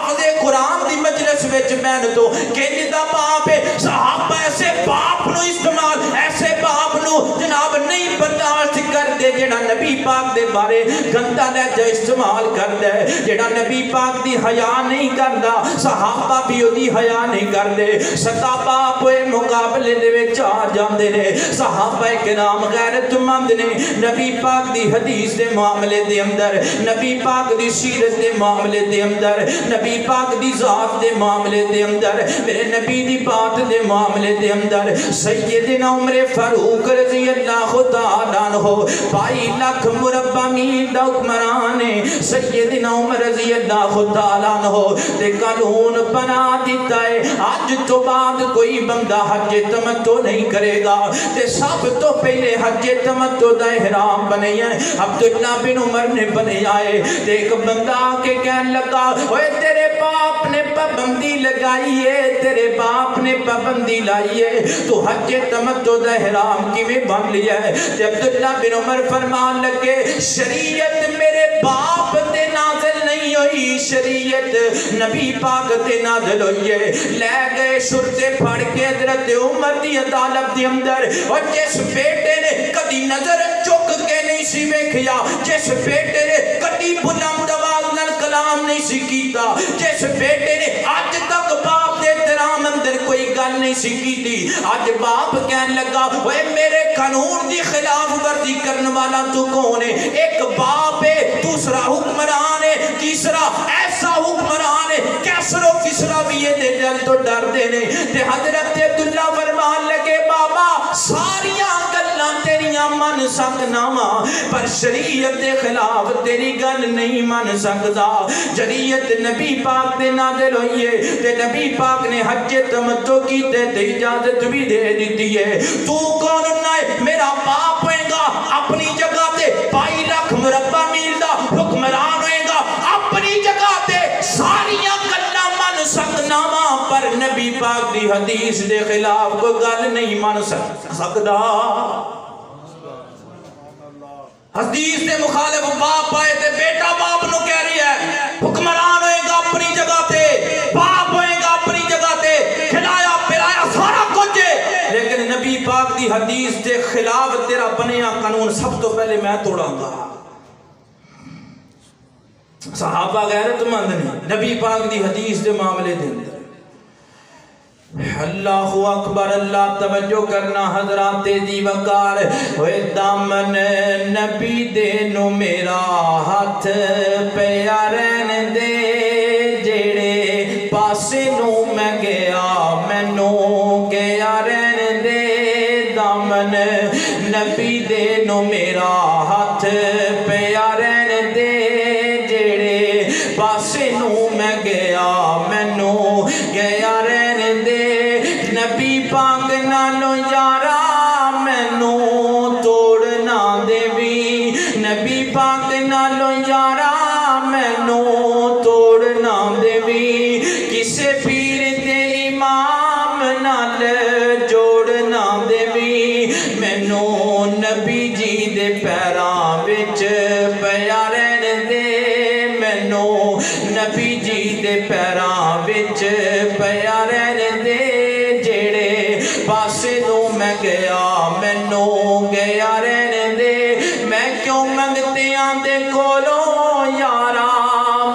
حافظ قرآن دی مجلس وچ بہن تو کنج دا باپ ہے صحابہ ایسے باپ نو استعمال ایسے باپ نو جناب نہیں برداشت کر دے جڑا نبی پاک دے بارے گندا لہجہ استعمال کر دے جڑا نبی پاک دی حیا نہیں کردا صحابہ بھی دی حیا نہیں کر دے ستا باپ مقابلے دے وچ آ جاندے نے صحابہ کرام غیرت مند نے نبی پاک دی حدیث دے معاملے دے اندر نبی پاک دی سیرت دے معاملے دے اندر نبی پاک دی ذات دے معاملے دے اندر میرے نبی دی بات دے معاملے دے اندر سیدنا عمر فاروق رضی اللہ تعالیٰ عنہ 22 لاکھ مربع میل دا حکمران ہے سیدنا عمر رضی اللہ تعالیٰ عنہ تے قانون بنا دیتا ہے آج تو بعد کوئی بندہ حج تمتع نہیں کرے گا تے سب تو پہلے حج تمتع دا احرام بنے ہیں عبداللہ بن عمر نے بنے آئے تے ایک بندہ آکے کہنے لگا اوے تیرے باپ نے پابندی لگائی ہے تیرے باپ نے پابندی لائی ہے تو حج تمتع دا احرام کیویں بن لیا ہے تے عبداللہ بن عمر فرمان لگے شریعت میرے باپ تے نازل نہیں ہوئی شریعت نبی پاک تے نازل ہوئی ہے لے گئے شرطے پھڑ کے حضرت عمر دی عدالت دی اندر اور جس بیٹے نے کدی نظر چک کے نہیں سی ویکھیا جس بیٹے نے کدی بلند آواز نال کلام نہیں سی کیتا جس بیٹے نے آج تک باپ دے احترام اندر کوئی گل نہیں سی کیتی آج باپ کہنے لگا اوے میرے قانون دی خلاف ورزی کرنے والا تو کون ہے ایک باپ ہے دوسرا حکمران ہے تیسرا ایسا حکمران ہے کیسرو کسرا بھی یہ دل تو ڈر دینے تے حضرت عبداللہ فرمان لگے بابا ساریاں گلاں تیریاں من سکنا پر شریعت دے خلاف تیری گل نہیں من سکدا شریعت نبی پاک دے نازل ہوئی ہے تے نبی پاک نے حج تمتع کیتے تے اجازت بھی دے دیتی ہے تو کون ہے میرا باپ ہوئے گا اپنی جگہ تے 22 لاکھ مربع میل دا حکمران ہوئے گا اپنی جگہ تے ساریاں گلاں من سکنا پر نبی پاک دی حدیث دے خلاف کوئی گل نہیں من سکدا حدیث دے مخالف باپ آئے تے بیٹا باپ نو کہہ رہی ہے حکمران ہوئے گا اپنی جگہ تے باپ ہوئے گا اپنی جگہ تے کھلایا پلایا سارا کچھ ہے لیکن نبی پاک دی حدیث دے خلاف تیرا بنیا قانون سب تو پہلے میں توڑا گا صحابہ غیرت مند نے نبی پاک دی حدیث دے معاملے دے اندر اللہ اکبر اللہ توجہ کرنا حضرات دی وقار ہوئے دامن نبی دے نو میرا ہاتھ پیا رہن دے جیڑے پاسے نو میں گیا مینو گیا رہن دے دامن نبی دے نو میرا ہاتھ پیا رہن دے جیڑے پاسے نو میں گیا مینو گیا رہن دے نبی پاک نالو یارا مینو توڑنا دے بھی نبی پاک نالو یارا مینو توڑنا دے بھی کسے پیر دے امام نال جوڑنا دے بھی مینو نبی جی دے پیراں وچ پیا رہن دے مینو نبی جی دے پیراں وچ پیا رہن دے جیڑے پاسے نو میں گیا مینو گیا رہن دے میں کیوں منگتے آندے کولو یارا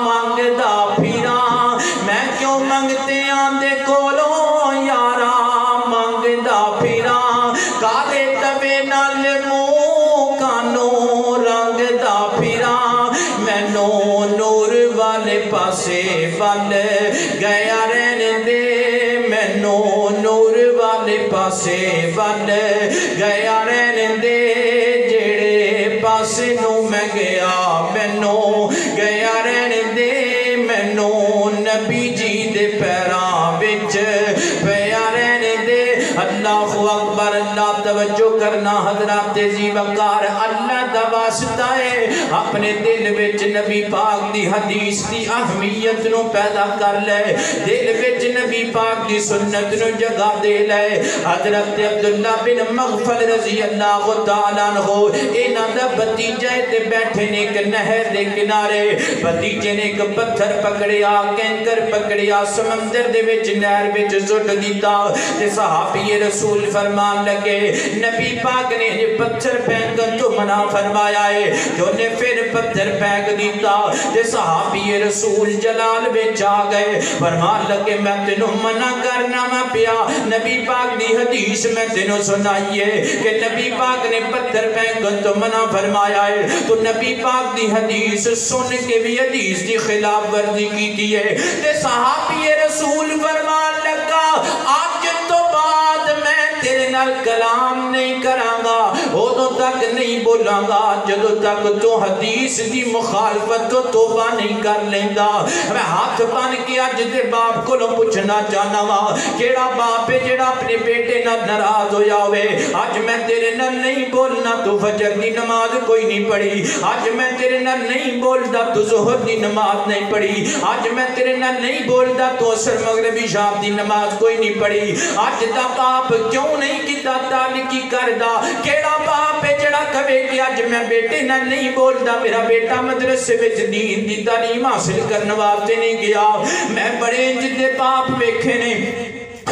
منگدا پھراں میں کیوں منگتے آندے کولو یارا منگدا پھراں کالے تبے نال منہ کانو رنگدا پھراں مینو نور والے پاسے ول گیا رہن دے مینو نور والے پاسے ول گیا رہن دے جیڑے پاسے نو میں گیا مینو گیا رہن دے مینو نبی جی دے پیراں وچ پیا رہن دے اللہ اکبر اللہ توجہ کر کرنا حضرات زی وقار اللہ دا واسطہ ہے اپنے دل وچ نبی پاک دی حدیث دی اہمیت نو پیدا کر لے دل وچ نبی پاک دی سنت نو جگہ دے لے حضرت عبداللہ بن مغفل رضی اللہ تعالیٰ عنہ انہاں دا بھتیجا تے بیٹھے نے ایک نہر دے کنارے بھتیجے نے ایک پتھر پکڑیا کینکر پکڑیا سمندر دے وچ نہر وچ سٹ دیتا تے صحابی رسول فرمان لگے نبی پاک نے یہ پتھر پھینکن تو منع فرمایا ہے کہ انہیں پھر پتھر پھینک دیتا تے صحابی رسول جلال وچ آ گئے فرمان لگے میں تینوں منع کرنا میں پیا نبی پاک دی حدیث میں تینوں سنائیے کہ نبی پاک نے پتھر پھینکن تو منع فرمایا ہے تو نبی پاک دی حدیث سن کے بھی حدیث دی خلاف ورزی کی دیئے تے صحابی رسول فرمان لگا آج تو بعد میں تیرے نال کلام نہیں کرانگا ادو تک نہیں بولاں گا جدو تک تو حدیث دی مخالفت تو توبہ نہیں کر لیندا میں ہاتھ بن کے اج دے باپ کو پوچھنا چاہنا وا کیڑا باپ ہے جڑا اپنے بیٹے نال ناراض ہویا ہوئے اج میں تیرے نال نہیں بولنا تو فجر دی نماز کوئی نہیں پڑھی اج میں تیرے نال نہیں بولدا تو ظہر دی نماز نہیں پڑھی اج میں تیرے نال نہیں بولدا تو عصر مغرب عشاء دی نماز کوئی نہیں پڑھی اج دا باپ کیوں نہیں کیتا تعلقی کردا کیڑا باپ ہے جڑا کہے کہ اج میں بیٹے نال نہیں بولدا میرا بیٹا مدرسے وچ دین دی تعلیم حاصل کرنے واسطے نہیں گیا میں بڑے جدے باپ ویکھے نے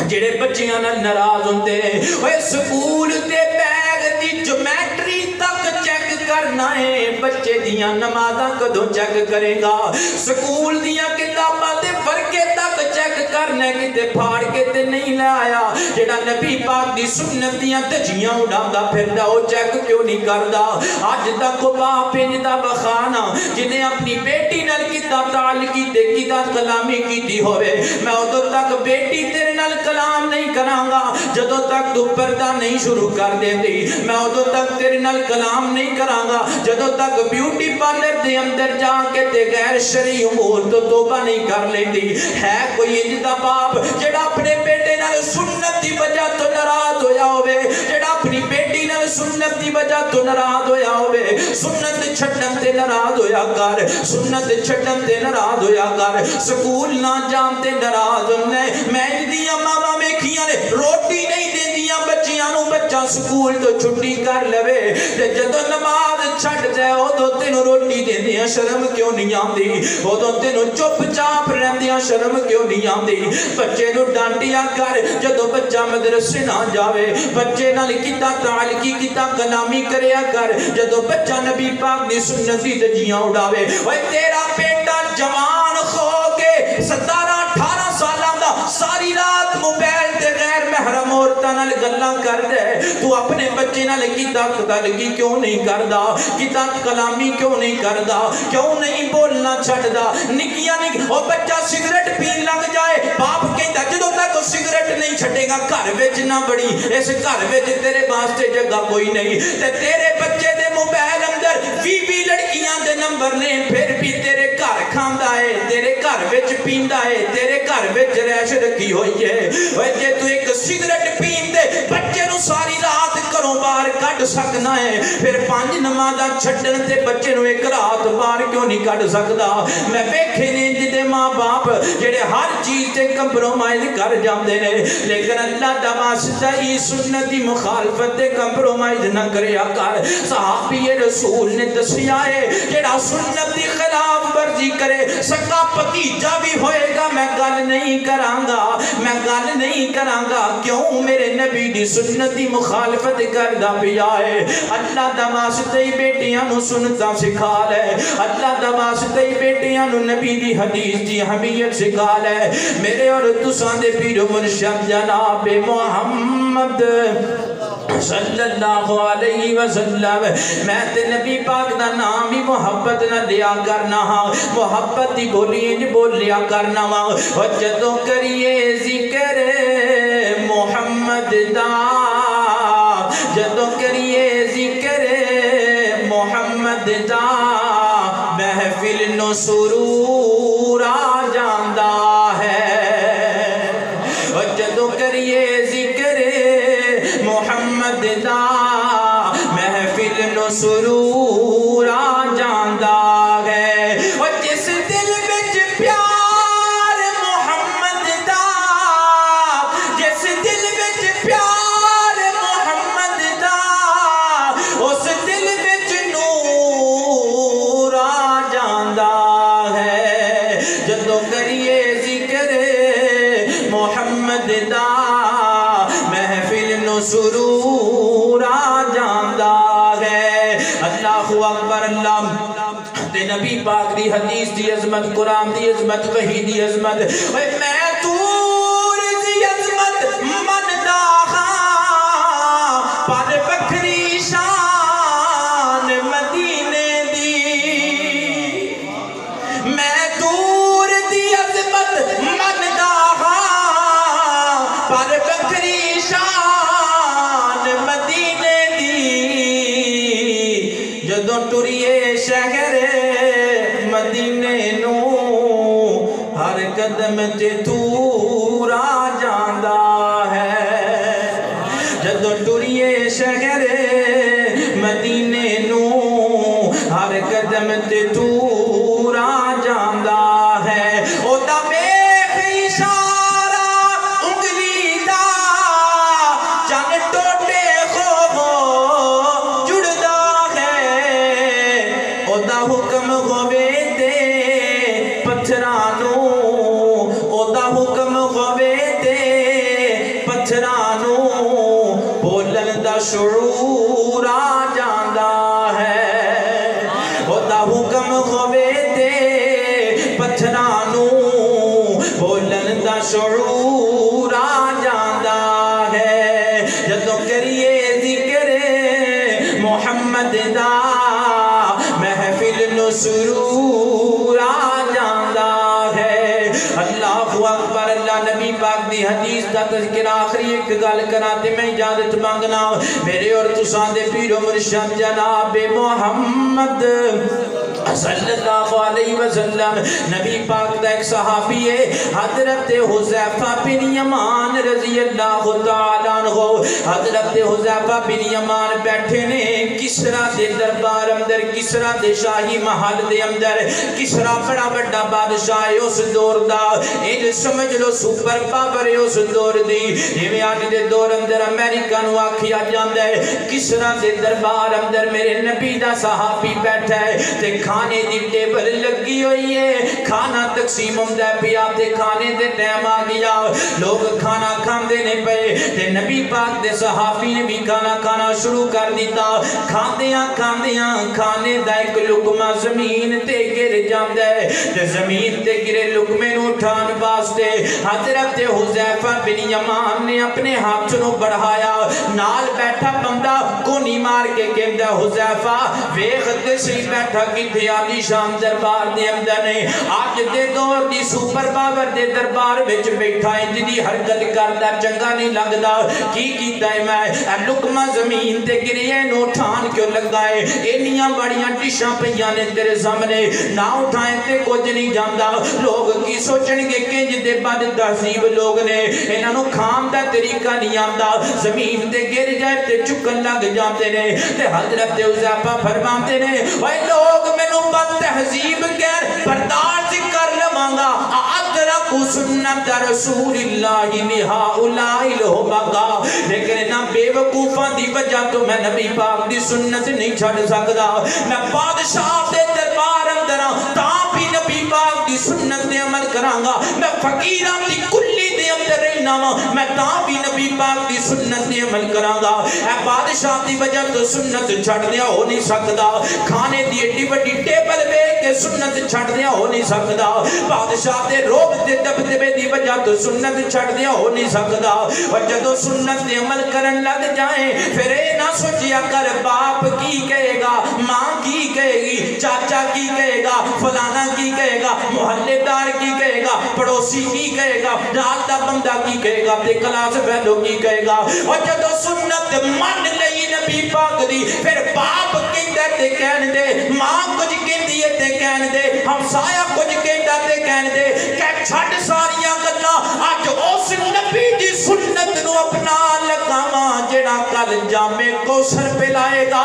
جڑے بچیاں نال ناراض ہوندے نے اوے سکول تے بیگ دی جیومیٹری تک چیک کرنا ہے بچے دیاں نمازاں کدوں چیک کرے گا سکول دیاں کتاباں تے فرقے تک چیک کرنے کتے پھاڑ کے تے نہیں لے آیا جڑا نبی پاک دی سنت دیاں دھجیاں اڑاندا پھردا او چیک کیوں نہیں کردا اج تک باپ انج دا بخانا جنے اپنی بیٹی نال کیتا تعلقی تے کیتا کلامی کیتی ہوے میں ادوں تک بیٹی تیرے نال کلام نہیں کرانگا جدو تک تو پردہ نہیں شروع کر دیتی میں ادو تک تیرے نال کلام نہیں کرانگا جدو تک بیوٹی پارلر دے اندر جا کے تے غیر شرعی امور تو توبہ نہیں کر لیتی ہے کوئی انجدہ باپ جڑا اپنے بیٹے نال سنت دی وجہ تو ناراض ہویا ہوئے جڑا اپنی بیٹی نال سنت دی وجہ تو ناراض ہویا ہوئے سنت چھڑن تے ناراض ہویا کر سنت چھڑن تے ناراض ہویا کر سکول نہ جانتے ناراض ہونے میں دیاں ماما میں کھیاں نے روٹی نہیں دیں دیاں بچیاں نو بچہ سکول تو چھٹی کر لوے تے جدو نماز چھڑ جائے او دو تینوں روٹی دیں دیاں شرم کیوں نہیں آندی او دو تینوں چپ چاپ رہن دیاں شرم کیوں نہیں آندی بچے نو ڈانٹیا کر جدو بچہ مدرسے نہ جاوے بچے نال کیتا تعلقی کیتا کلامی کریا کر جدو بچہ نبی پاک دی سنت دی دھجیاں اڑاوے اوے تیرا بیٹا جوان ہو کے 17-18 سالاں دا ساری رات موبائل تے غیر محرم عورتاں نال گلاں کر دے تو اپنے بچے نال کیتا تعلقی کیوں نہیں کردا کیتا کلامی کیوں نہیں کردا کیوں نہیں بولنا چھڈدا نکیاں او بچہ سگریٹ پین لگ جائے باپ کہندا جدوں تک او سگریٹ نہیں چھڈے گا گھر وچ نہ بڑی اس گھر وچ تیرے واسطے جگہ کوئی نہیں تے تیرے بچے دے موبائل اندر 20 لڑکیاں دے نمبر نے پھر بھی تیرے گھر کھاندا ہے تیرے گھر وچ پیندا ہے تیرے گھر وچ رہش رکھی ہوئی ہے اوے جے تو ایک سگریٹ پین دے بچے نو ساری رات گھروں باہر کڈ سکنا ہے پھر 5 نمازاں چھڈن تے بچے نو ایک رات باہر کیوں نہیں کڈ سکدا میں ویکھے نے جدے ماں باپ جڑے ہر چیز تے کمپرومائز کر جاندے نے لیکن اللہ دا واسطہ ای سنت دی مخالفت تے کمپرومائز نہ کریا کر صحابی رسول نے دسیا ہے جڑا سنت دی خلاف ورزی کرے سکا بھتیجا بھی ہوئے گا میں گل نہیں کرانگا میں گل نہیں کرانگا کیوں میرے نبی دی سنت دی مخالفت کردا پیا ہے اللہ دا واسطے بیٹیاں نو سنتا سکھا لے اللہ دا واسطے بیٹیاں نو نبی دی حدیث دی اہمیت سکھا لے میرے اور تساں دے پیر و مرشد جناب محمد صلی اللہ علیہ وسلم میں تے نبی پاک دا نام ہی محبت نہ لیا کرنا ہاں محبت دی بولی بول لیا کرنا ہاں اور جدوں کریے ذکر محمد دا جدوں کریے ذکر محمد دا محفل نو سرور آ جاندا ہے اور جدوں کریے ذکر محمد دا سرور آ جاندا ہے اور جس دل وچ پیار محمد دا جس دل وچ پیار محمد دا اس دل وچ نور آ جاندا ہے جدوں کریے ذکر محمد دا محفل نو سرور آ جاندا ہے اللہ اکبر اللہ تے نبی پاک دی حدیث دی عظمت قرآن دی عظمت وحی دی عظمت میں تور دی عظمت مندا ہاں پر بکری شان مدینے دی میں تور دی عظمت مندا ہاں پر بکری شان مدینے دی جدوں ٹریے شہر مدینے نو ہر قدم تے تور آ جاندا ہے جدوں ٹریے شہر مدینے نو ہر قدم تے تور آ جاندا ہے او دا ویکھ اشارہ انگلی دا چن ٹوٹے ہو جڑدا ہے او دا حکم ہوے تے پتھراں نو او دا حکم ہوے تے پتھراں نو بولن دا شعور آ جاندا ہے او دا حکم ہوے تے پتھراں نو بولن دا شعور آ جاندا ہے جدوں کریے ذکر محمد دا محفل نو سرور آ جاندا ہے اللہ اکبر اللہ نبی پاک دی حدیث دا تذکرہ آخری ایک گل کراں تے میں اجازت مانگنا میرے اور تساں دے پیر و مرشد جناب محمد صلی اللہ علیہ وسلم نبی پاک دا ایک صحابی ہے حضرت حذیفہ بن یمان رضی اللہ تعالیٰ عنہ حضرت حذیفہ بن یمان بیٹھے نے کسرا دے دربار اندر کسرا دے شاہی محل دے اندر کسرا بڑا بڑا بادشاہ ہے اس دور دا انج سمجھ لو سپر پاور ہے اس دور دی جویں اج دے دور اندر امریکہ نو آکھیا جاندا ہے کسرا دے دربار اندر میرے نبی دا صحابی بیٹھا ہے تے کھانے دی ٹیبل لگی ہوئی ہے کھانا تقسیم ہوندا ہے پیا تے کھانے دے ٹائم آ گیا لوگ کھانا کھاندے نے پئے تے نبی پاک دے صحابی نے بھی کھانا کھانا شروع کر دیتا کھاندیاں کھانے دا ایک لقمہ زمین تے گر جاندا ہے تے زمین تے گرے لقمے نو اٹھان واسطے حضرت حذیفہ بن یمان نے اپنے ہاتھ نو بڑھایا نال بیٹھا بندہ کونی مار کے کہندا حذیفہ ویکھ تے سی بیٹھا کتے عالی شان دربار دے اندر نے اج دے دور دی سپر پاور دے دربار وچ بیٹھا ہے جدی حرکت کردا چنگا نہیں لگدا کی کیتا ہے میں لقمہ زمین تے گرے نو اٹھان کیوں لگا ہے انیاں بڑیاں ڈشاں پیاں نے تیرے سامنے نہ اٹھائیں تے کچھ نہیں جاندا لوگ کی سوچن گے کہ جدے بد تہذیب لوگ نے انہاں نو کھان دا طریقہ نہیں آندا زمین تے گر جائے تے چکن لگ جاندے نے تے حضرت حذیفہ فرماندے نے اوے لوگ مینوں بد تہذیب غیر برداشت کر لواں گا ادرک سنت رسول اللہ لہؤلاء الہمغا لیکن نہ بے وقوفاں دی وجہ تو میں نبی پاک دی سنت نہیں چھڑ سکدا میں بادشاہ دے دربار اندر تاں بھی نبی پاک دی سنت تے عمل کراں گا میں فقیراں دی کلی دے اندر رہنا وا میں تاں بھی نبی پاک دی سنت تے عمل کراں گا اے بادشاہ دی وجہ تو سنت چھڑ دیا ہو نہیں سکدا کھانے دی ایڈی بڑی ٹیبل ویکھ کے سنت چھڑ دیا ہو نہیں سکدا بادشاہ دے روب تے دبدبے دی وجہ تو سنت چھڑ دیا ہو نہیں سکدا اور جدوں سنت تے عمل کرن لگ جائیں پھر اے نہ سوچیا کر باپ کی کہے گا ماں کی کہے گی چاچا کی کہے گا فلانا کی کہے گا محلے دار کی کہے گا پڑوسی کی کہے گا رات دا بندہ کی کہے گا تے کلاس فیلو کی کہے گا اور جدوں سنت من لئی نبی پاک دی پھر باپ کہندا تے کہن دے ماں کچھ کہندی ہے تے کہن دے ہمسایا کچھ کہندا تے کہن دے کہ چھڈ ساریاں گلاں اج اس نبی دی سنت نو اپنا لگاواں جڑا کل جامے کوثر پلائے گا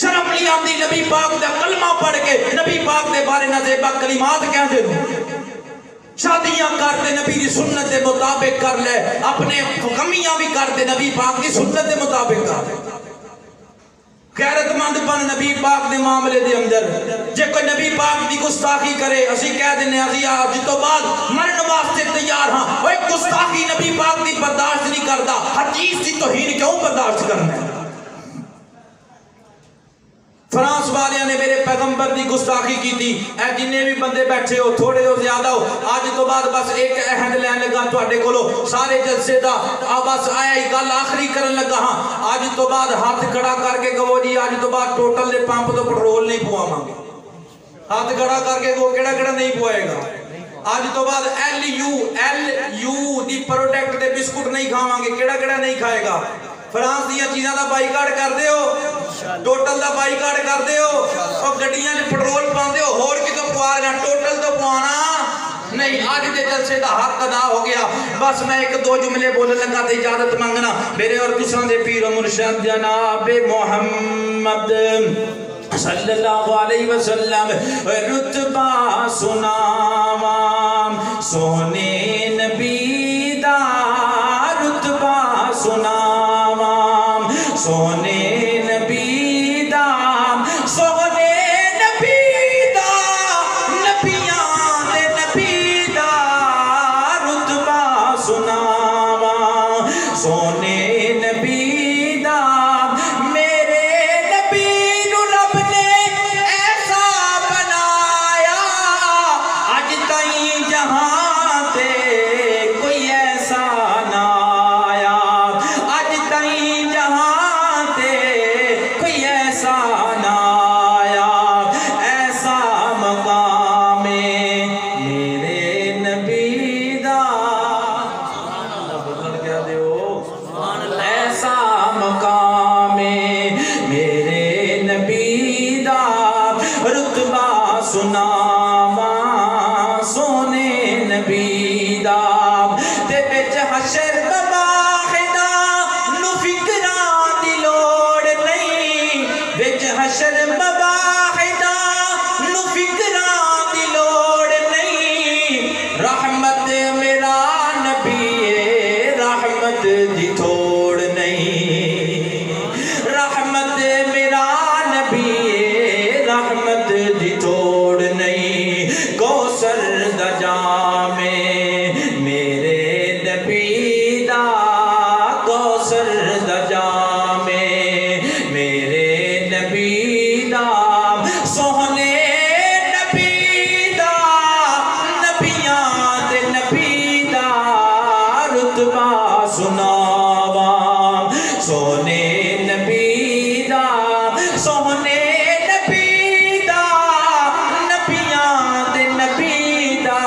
شرم نہیں آتی نبی پاک دا کلمہ پڑھ کے نبی پاک دے بارے نازیبہ کلمات کہتے ہیں شادیاں کرتے نبی دی سنت دے مطابق کر لے اپنے غمیاں بھی کرتے نبی پاک دی سنت دے مطابق کر غیرت مند بن نبی پاک دے معاملے دے اندر جے کوئی نبی پاک دی گستاخی کرے اسی کہہ دینے اسی آج تو بعد مرن واسطے تیار ہاں وہ ایک گستاخی نبی پاک دی برداشت نہیں کرتا حدیث دی توہین کیوں برداشت کرنا ہے فرانس والیاں نے میرے پیغمبر دی گستاخی کی تھی اے جنہیں بھی بندے بیٹھے ہو تھوڑے ہو زیادہ ہو آج تو بعد بس ایک اہد لین لگا تو اٹھے کھولو سارے جلسے دا بس آیا ہی گل آخری کرن لگا ہاں آج تو بعد ہاتھ کھڑا کر کے کہو جی آج تو بعد ٹوٹل دے پمپ تو پٹرول نہیں پوا مانگے ہاتھ کھڑا کر کے کہو کیڑا کیڑا نہیں پوائے گا آج تو بعد L you the product they biscuit نہیں کھاواں گے کیڑا کیڑا نہیں کھائے گا فرانس دیا چیزاں دا بائیکاٹ کر دے ہو ٹوٹل دا بائیکاٹ کر دے ہو اور گڈیاں نے پٹرول پان دے ہو ہور کی تو پوار گا ٹوٹل تو پوانا نہیں آج دے جلسے دا حق ادا ہو گیا بس میں ایک دو جملے بولنے لگا تے اجازت مانگنا میرے اور تساں دے پیر و مرشد جناب محمد صلی اللہ علیہ وسلم رتبہ سناوام سونے نبی دا رتبہ سناوام سونے نبی دا سونے نبی دا نبیان دے نبی دا رتبہ سناوام سونے نبی دا میرے نبی نو رب نے ایسا بنایا اج تائیں جہاں تے کوئی ایسا نہ آیا اج تائیں جہاں تے کوئی ایسا نہ آیا ایسا مقام میرے نبی دا بدل کیا دے ہو ایسا مقام میرے نبی دا رتبہ سناواں سونے نبی دا تے وچ حشر بواحدہ نو فکراں دی لوڑ نہیں وچ حشر بواحدہ نو فکراں دی لوڑ نہیں رحمت میرا نبی ہے رحمت دی تھوڑ نہیں رحمت میرا نبی ہے رحمت دی تھوڑ نہیں کوثر دا جام میرے نبی دا کوثر دا جام میرے نبی دا سونے نبی دا نبیان دے نبی دا رتبہ سناواں سونے نبی دا سونے نبی دا نبیان دے نبی دا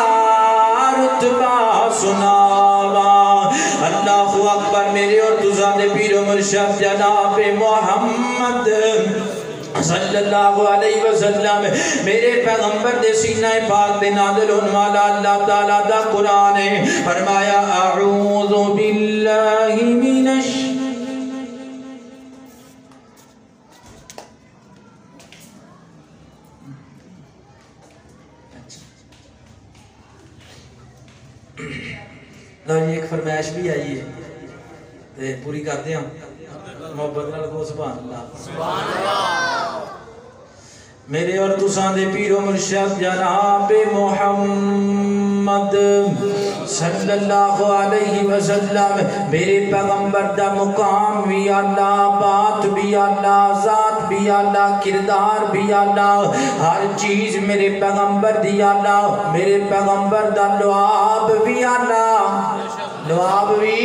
رتبہ سناواں اللہ اکبر میرے اور تزا دے پیر و مرشد جناب محمد صلی اللہ علیہ وسلم میرے پیغمبر دے سینہ پاک دے نازل ہونے والا اللہ تعالیٰ دا قرآن ہے فرمایا اعوذ باللہ من ایک فرمائش بھی آئی ہے پوری کرتے ہیں محبت نال کو سبحان اللہ میرے اور تساں دے پیر و مرشد جناب محمد صلی اللہ علیہ وسلم میرے پیغمبر دا مقام بھی اللہ بات بھی اللہ ذات بھی اللہ کردار بھی اللہ ہر چیز میرے پیغمبر دی اللہ میرے پیغمبر دا لعاب بھی اللہ لعاب بھی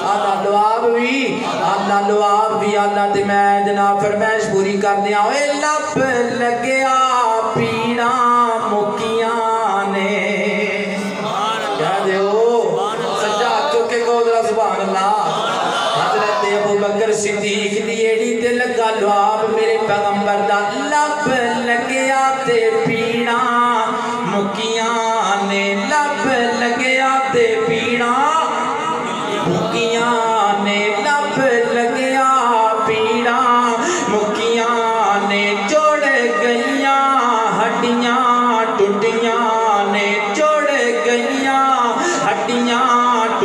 اللہ لعاب بھی اللہ لعاب بھی اللہ تے میں جناب فرمائش پوری کر دیا اے لب لگیا پیڑا مکیاں نے کیا دے ہو سجا چکے کو ذرا سبحان اللہ حضرت ابو بکر صدیق دی ایڑی تے لگا لعاب میرے پیغمبر دا لب لگیا تے پیڑا مکیاں نے لب لگیا تے پیڑا مکیاں نے لب لگیا پیڑا مکیاں نے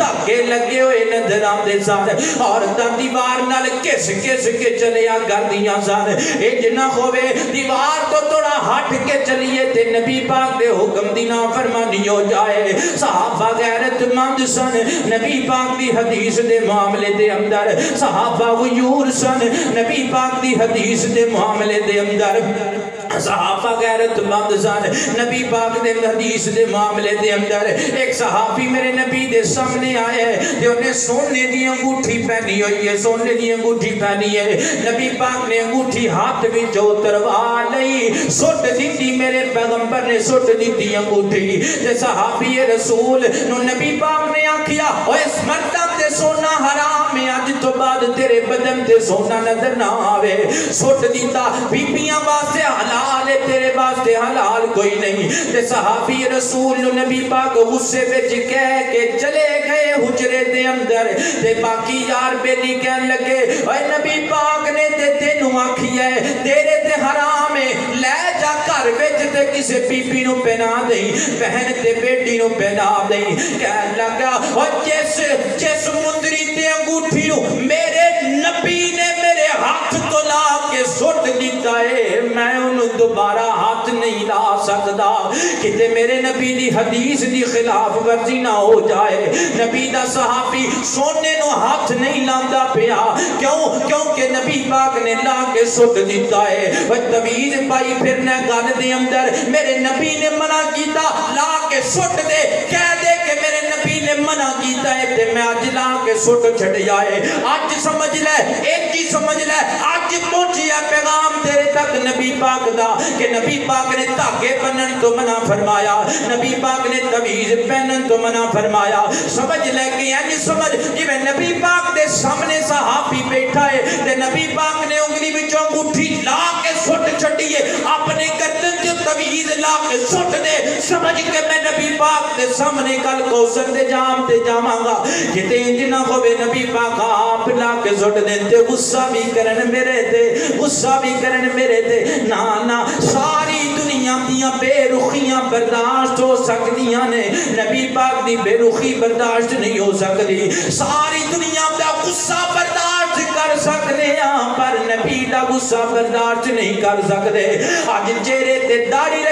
دھاگے لگے ہوئے نظر آتے سن عورتاں دیوار نال کس کس کے چلیا کردیاں سن اج نہ ہوے دیوار تو تھوڑا ہٹ کے چلیے تے نبی پاک دے حکم دی نافرمانی ہو جائے صحابہ غیرت مند سن نبی پاک دی حدیث دے معاملے دے اندر صحابہ غیور سن نبی پاک دی حدیث دے معاملے دے اندر صحابہ غیرت مند سن نبی پاک دے حدیث دے معاملے دے اندر ایک صحابی میرے نبی دے سامنے آئے تے انہیں سونے دی انگوٹھی پہنی ہوئی ہے سونے دی انگوٹھی پہنی ہے نبی پاک نے انگوٹھی ہاتھ وچ اتروا لئی سٹ دیتی میرے پیغمبر نے سٹ دیتی انگوٹھی تے صحابی رسول نو نبی پاک نے آکھیا او اس مردا تے سونا حرام ہے اج تو بعد تیرے بدن تے سونا نظر نہ آوے سٹ دیتا بیبییاں واسطے حلال ہے تیرے واسطے حلال کوئی نہیں تے صحابی رسول نو نبی پاک غصے وچ کہہ کے چلے گئے حجرے دے اندر تے باقی یار بیلی کہن لگے اے نبی پاک نے تے تینوں آکھی ہے تیرے تے حرام ہے لے جا گھر وچ تے کسے بی بی نو پہنا دیں بہن تے بیٹی نو پہنا دیں کہن لگا اور جس مندری تے انگوٹھی نو میرے نبی نے میرے ہاتھ تو لا کے سٹ دیتا ہے میں انہوں دوبارہ ہاتھ نہیں لا سکتا کہ میرے نبی دی حدیث دی خلاف ورزی نہ ہو جائے نبی دا صحابی سونے نو ہاتھ نہیں لاندا پیا کیونکہ نبی پاک نے لا کے سٹ دیتا ہے تمیز پائی پھرنا گل دے اندر میرے نبی نے منع کیتا لا کے سٹ دے کہہ دے کہ میرے نبی نے منع کیتا ہے تے میں اج لا کے سٹ چھڑ جائے اج سمجھ لے ایک ہی سمجھ لے اج پہنچیا پیغام تیرے تک نبی پاک دا کہ نبی پاک نے دھاگے بنن تو منع فرمایا نبی پاک نے تمیز پہنن تو منع فرمایا سمجھ لے کہ انج سمجھ کہ میں نبی پاک دے سامنے صحابی بیٹھا ہے تے نبی پاک نے انگلی وچوں انگوٹھی لا کے سٹ چھڈی ہے اپنے گردن تے تمیز لا کے سٹ دے سمجھ کے میں نبی پاک دے سامنے کل کوثر دے جام تے جاواں گا کتے انج نہ ہوے نبی پاک آپ لا کے سٹ دے تے غصہ بھی کرن میرے تے غصہ بھی کرن میرے تے نا ساری دنیا دیاں بے رخیاں برداشت ہو سکدیاں نے نبی پاک دی بے رخی برداشت نہیں ہو سکدی ساری دنیا دا غصہ برداشت کر سکدے ہاں پر نبی دا غصہ برداشت نہیں کر سکدے اج چہرے تے داڑھی